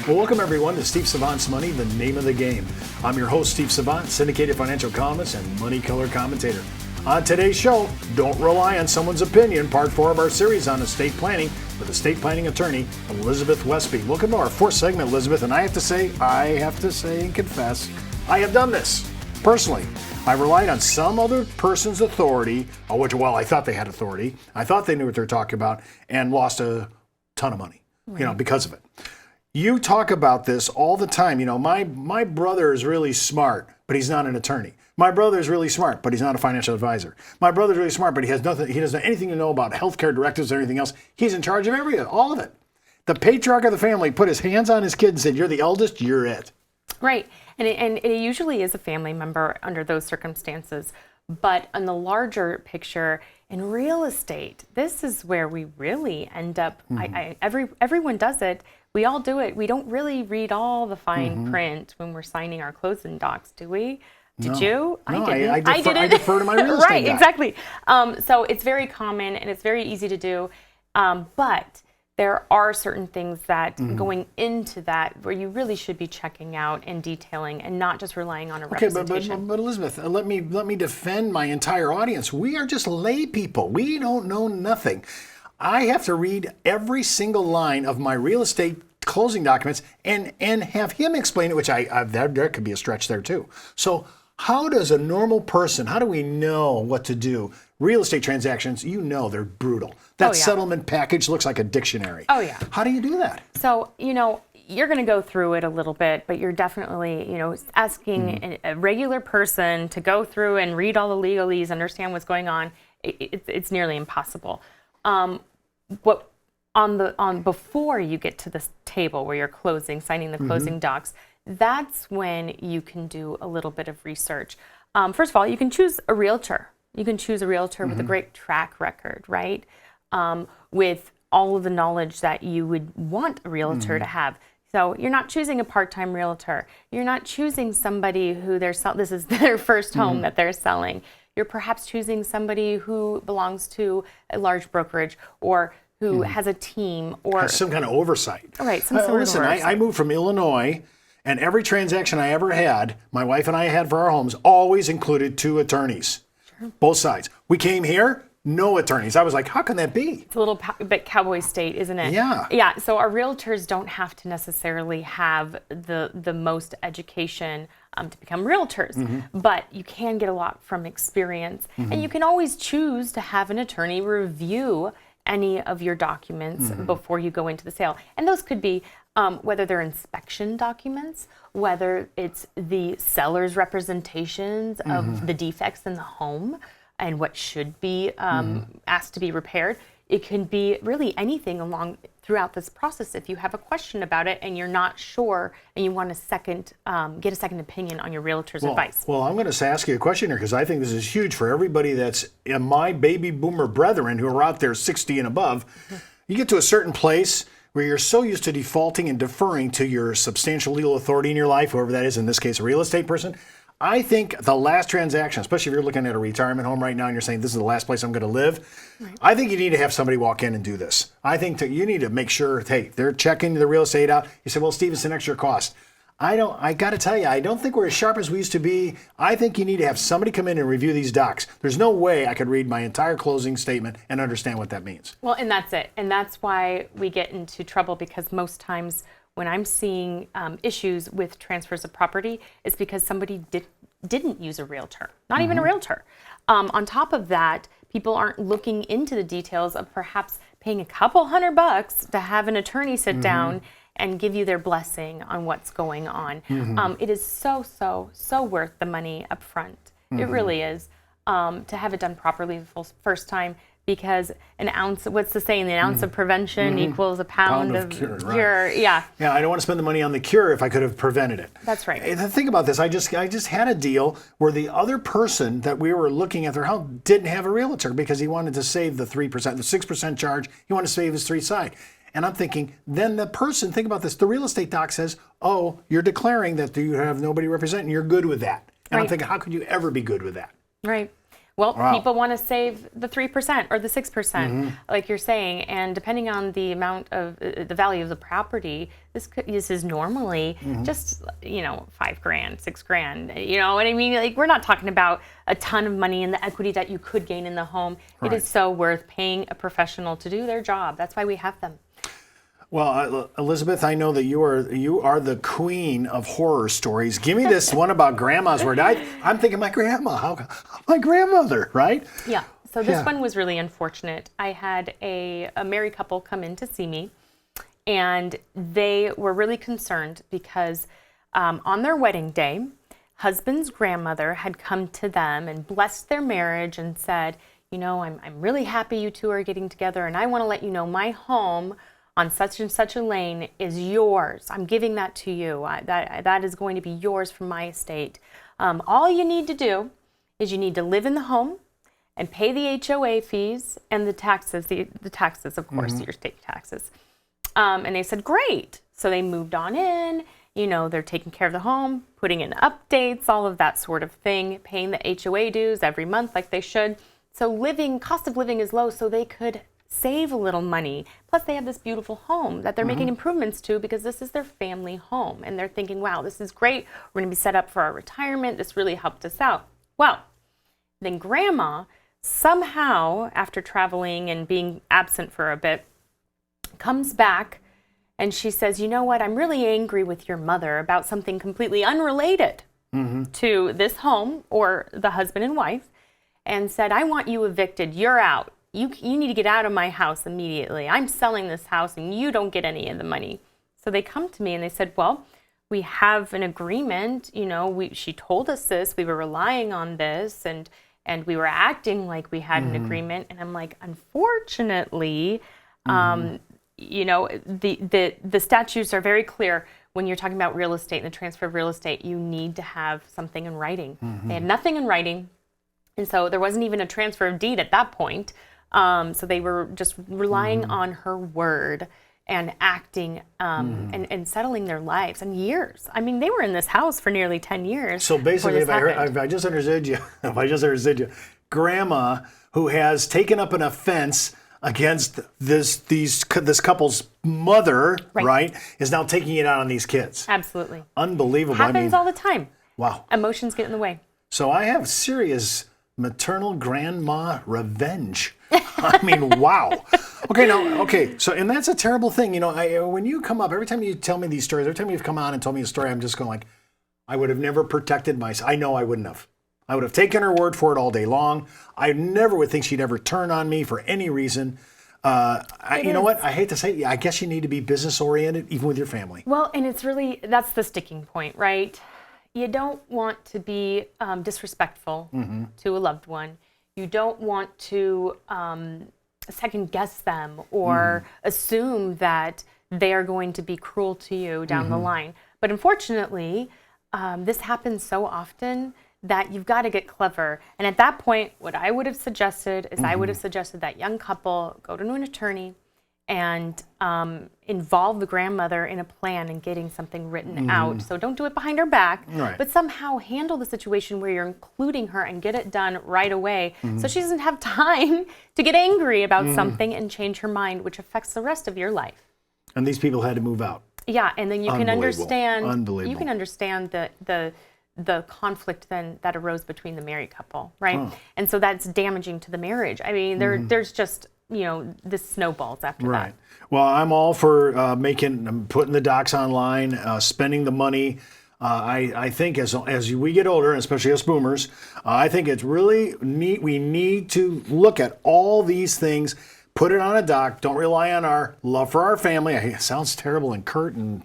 Well, welcome everyone to Steve Savant's Money, the name of the game. I'm your host, Steve Savant, syndicated financial columnist and money color commentator. On today's show, don't rely on someone's opinion, part 4 of our series on estate planning with estate planning attorney Elizabeth Westby. Welcome to our 4th segment, Elizabeth, and I have to say and confess, I have done this personally. I relied on some other person's authority, I thought they had authority. I thought they knew what they were talking about, and lost a ton of money, because of it. You talk about this all the time. My brother is really smart, but he's not an attorney. My brother is really smart, but he's not a financial advisor. My brother's really smart, but he doesn't have anything to know about healthcare directives or anything else. He's in charge of all of it. The patriarch of the family put his hands on his kid and said, "You're the eldest, you're it." Right. And it usually is a family member under those circumstances. But on the larger picture, in real estate, this is where we really end up. Everyone does it. We all do it. We don't really read all the fine print when we're signing our closing docs, do we? Did you? No, I didn't. I defer to my real estate Right, guy. exactly. So it's very common and it's very easy to do. But there are certain things that going into that where you really should be checking out and detailing and not just relying on a representation. But Elizabeth, let me defend my entire audience. We are just lay people. We don't know nothing. I have to read every single line of my real estate closing documents and have him explain it, which there could be a stretch there too. So how does a normal person, how do we know what to do? Real estate transactions, they're brutal. That settlement package looks like a dictionary. Oh, yeah. How do you do that? So, you're going to go through it a little bit, but you're definitely, asking a regular person to go through and read all the legalese, understand what's going on. It's nearly impossible. Before you get to this table where you're signing the closing docs, that's when you can do a little bit of research. First of all, you can choose a realtor. You can choose a realtor with a great track record, right? With all of the knowledge that you would want a realtor to have. So you're not choosing a part-time realtor. You're not choosing somebody who this is their first home that they're selling. You're perhaps choosing somebody who belongs to a large brokerage or who has a team or has some kind of oversight. Right, some sort of oversight. I moved from Illinois, and every transaction I ever had, my wife and I had for our homes, always included 2 attorneys. Sure. Both sides. We came here, no attorneys. I was like, how can that be? It's a little bit cowboy state, isn't it? Yeah. Yeah, so our realtors don't have to necessarily have the most education to become realtors, but you can get a lot from experience. And you can always choose to have an attorney review any of your documents before you go into the sale. And those could be whether they're inspection documents, whether it's the seller's representations of the defects in the home and what should be asked to be repaired. It can be really anything throughout this process. If you have a question about it and you're not sure and you want get a second opinion on your realtor's advice. Well, I'm going to ask you a question here because I think this is huge for everybody that's my baby boomer brethren who are out there 60 and above. You get to a certain place where you're so used to defaulting and deferring to your substantial legal authority in your life, whoever that is, in this case, a real estate person. I think the last transaction, especially if you're looking at a retirement home right now and you're saying this is the last place I'm going to live, I think you need to have somebody walk in and do this. I think you need to make sure, hey, they're checking the real estate out. You say, well, Steve, it's an extra cost. I got to tell you, I don't think we're as sharp as we used to be. I think you need to have somebody come in and review these docs. There's no way I could read my entire closing statement and understand what that means. Well, and that's it. And that's why we get into trouble because most times when I'm seeing issues with transfers of property, it's because somebody didn't use a realtor, not even a realtor. On top of that, people aren't looking into the details of perhaps paying a couple $100 to have an attorney sit down and give you their blessing on what's going on. It is so worth the money up front. It really is, to have it done properly the first time. Because an ounce, what's the saying? An ounce of prevention equals a pound of cure. Right. Yeah, I don't want to spend the money on the cure if I could have prevented it. That's right. And think about this. I just had a deal where the other person that we were looking at their house didn't have a realtor because he wanted to save the 3%, the 6% charge. He wanted to save his 3 side. And I'm thinking, then the person, think about this. The real estate doc says, oh, you're declaring that you have nobody representing. You're good with that. And I'm thinking, how could you ever be good with that? Right. Well, Wow. people want to save the 3% or the 6%, like you're saying, and depending on the amount of the value of the property, this is normally just $5,000, $6,000. You know what I mean? Like, we're not talking about a ton of money in the equity that you could gain in the home. Right. It is so worth paying a professional to do their job. That's why we have them. Well, Elizabeth, I know that you are the queen of horror stories. Give me this one about grandmas where I'm thinking my grandma, how my grandmother, right? Yeah. So this one was really unfortunate. I had a married couple come in to see me, and they were really concerned because on their wedding day, husband's grandmother had come to them and blessed their marriage and said, I'm really happy you two are getting together, and I want to let you know my home on such and such a lane is yours. I'm giving that to you. That is going to be yours from my estate. All you need to do is you need to live in the home and pay the HOA fees and the taxes, the taxes, of course, your state taxes. And they said, great. So they moved on in. They're taking care of the home, putting in updates, all of that sort of thing, paying the HOA dues every month like they should. So cost of living is low, so they could save a little money. Plus, they have this beautiful home that they're making improvements to because this is their family home. And they're thinking, wow, this is great. We're going to be set up for our retirement. This really helped us out. Well, then grandma somehow, after traveling and being absent for a bit, comes back and she says, you know what? I'm really angry with your mother about something completely unrelated to this home or the husband and wife, and said, I want you evicted. You're out. You need to get out of my house immediately. I'm selling this house and you don't get any of the money. So they come to me and they said, well, we have an agreement. She told us this. We were relying on this and we were acting like we had an agreement. And I'm like, unfortunately, the statutes are very clear. When you're talking about real estate and the transfer of real estate, you need to have something in writing. They had nothing in writing. And so there wasn't even a transfer of deed at that point. So they were just relying on her word and acting and settling their lives and years. I mean, they were in this house for nearly 10 years. So basically, if I just understood you, grandma who has taken up an offense against this couple's mother, right, is now taking it out on these kids. Absolutely. Unbelievable. Happens all the time. Wow. Emotions get in the way. So I have serious maternal grandma revenge. I mean, wow. So, and that's a terrible thing. When you come up, every time you tell me these stories, every time you've come on and told me a story, I'm just going like, I would have never protected myself. I know I wouldn't have. I would have taken her word for it all day long. I never would think she'd ever turn on me for any reason. You know what? I hate to say it, I guess you need to be business oriented, even with your family. Well, and that's the sticking point, right? You don't want to be disrespectful to a loved one. You don't want to second guess them or assume that they are going to be cruel to you down the line. But unfortunately, this happens so often that you've got to get clever. And at that point, what I would have suggested is I would have suggested that young couple go to an attorney and involve the grandmother in a plan and getting something written out. So don't do it behind her back, but somehow handle the situation where you're including her and get it done right away so she doesn't have time to get angry about something and change her mind, which affects the rest of your life. And these people had to move out. Yeah, and then you can understand. Unbelievable. You can understand the conflict then that arose between the married couple, right? And so that's damaging to the marriage. I mean, there's just this snowballs after that. Well, I'm all for putting the docs online, spending the money. I think as we get older, and especially us boomers, I think it's really neat. We need to look at all these things, put it on a doc. Don't rely on our love for our family. It sounds terrible and curt and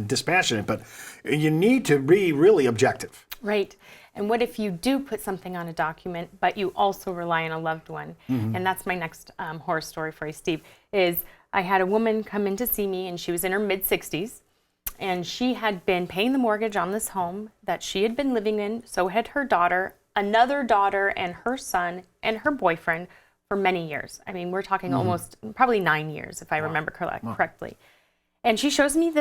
dispassionate, but you need to be really objective. Right. And what if you do put something on a document, but you also rely on a loved one? And that's my next horror story for you, Steve, is I had a woman come in to see me, and she was in her mid-60s, and she had been paying the mortgage on this home that she had been living in. So had her daughter, another daughter, and her son, and her boyfriend for many years. I mean, we're talking almost probably 9 years, if I remember correctly. And she shows me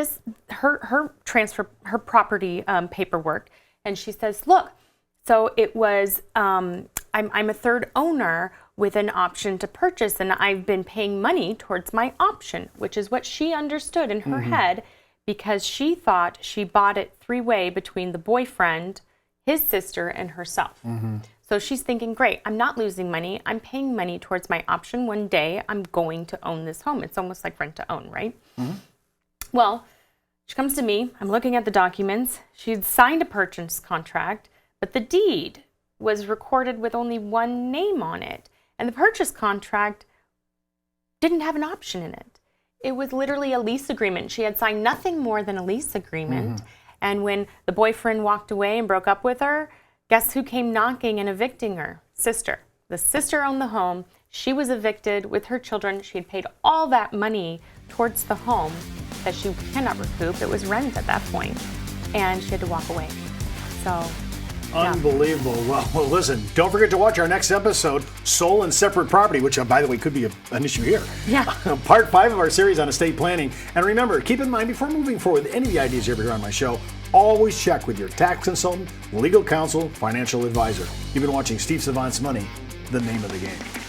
her transfer, her property paperwork, and she says, look, so it was I'm a third owner with an option to purchase, and I've been paying money towards my option, which is what she understood in her head, because she thought she bought it three-way between the boyfriend, his sister, and herself. So she's thinking, great, I'm not losing money. I'm paying money towards my option. One day I'm going to own this home. It's almost like rent to own, right? Well, she comes to me. I'm looking at the documents. She'd signed a purchase contract, but the deed was recorded with only one name on it. And the purchase contract didn't have an option in it. It was literally a lease agreement. She had signed nothing more than a lease agreement. And when the boyfriend walked away and broke up with her, guess who came knocking and evicting her? Sister. The sister owned the home. She was evicted with her children. She had paid all that money towards the home that she cannot recoup. It was rent at that point. And she had to walk away. So, yeah. Unbelievable. Well, listen, don't forget to watch our next episode, Sole and Separate Property, which, by the way, could be an issue here. Yeah. Part 5 of our series on estate planning. And remember, keep in mind, before moving forward with any of the ideas you ever hear on my show, always check with your tax consultant, legal counsel, financial advisor. You've been watching Steve Savant's Money, the name of the game.